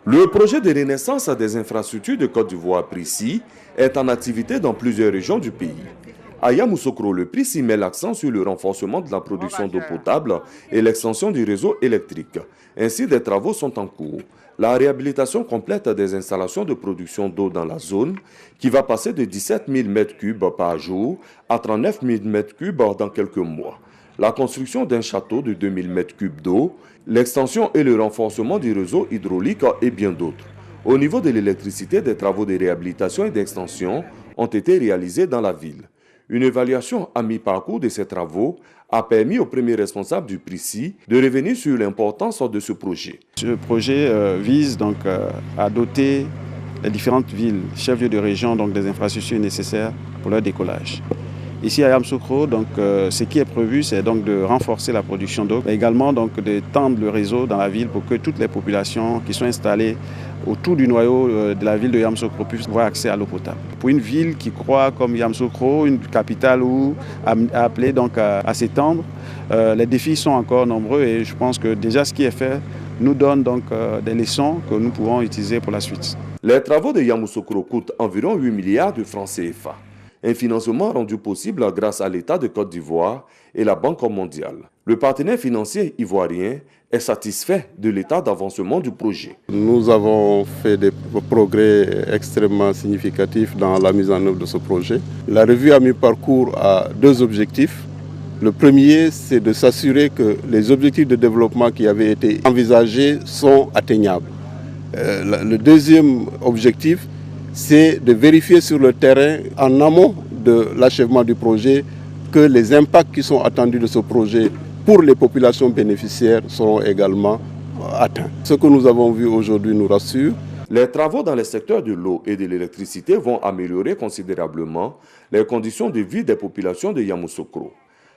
Le projet de renaissance des infrastructures de Côte d'Ivoire PRICI est en activité dans plusieurs régions du pays. À Yamoussoukro, le PRICI met l'accent sur le renforcement de la production d'eau potable et l'extension du réseau électrique. Ainsi, des travaux sont en cours. La réhabilitation complète des installations de production d'eau dans la zone, qui va passer de 17 000 m3 par jour à 39 000 m3 dans quelques mois. La construction d'un château de 2 000 m3 d'eau, l'extension et le renforcement du réseau hydraulique et bien d'autres. Au niveau de l'électricité, des travaux de réhabilitation et d'extension ont été réalisés dans la ville. Une évaluation à mi-parcours de ces travaux a permis au premier responsable du PRICI de revenir sur l'importance de ce projet. Ce projet vise donc à doter les différentes villes, chefs-lieux de région, donc des infrastructures nécessaires pour leur décollage. Ici à Yamoussoukro, donc, ce qui est prévu, c'est donc de renforcer la production d'eau, mais également donc, de tendre le réseau dans la ville pour que toutes les populations qui sont installées autour du noyau de la ville de Yamoussoukro puissent avoir accès à l'eau potable. Pour une ville qui croît comme Yamoussoukro, une capitale où appelée donc à s'étendre, les défis sont encore nombreux et je pense que déjà ce qui est fait nous donne donc des leçons que nous pourrons utiliser pour la suite. Les travaux de Yamoussoukro coûtent environ 8 milliards de francs CFA. Un financement rendu possible grâce à l'État de Côte d'Ivoire et la Banque mondiale. Le partenaire financier ivoirien est satisfait de l'état d'avancement du projet. Nous avons fait des progrès extrêmement significatifs dans la mise en œuvre de ce projet. La revue à mi-parcours a deux objectifs. Le premier, c'est de s'assurer que les objectifs de développement qui avaient été envisagés sont atteignables. Le deuxième objectif, c'est de vérifier sur le terrain, en amont de l'achèvement du projet, que les impacts qui sont attendus de ce projet pour les populations bénéficiaires seront également atteints. Ce que nous avons vu aujourd'hui nous rassure. Les travaux dans les secteurs de l'eau et de l'électricité vont améliorer considérablement les conditions de vie des populations de Yamoussoukro.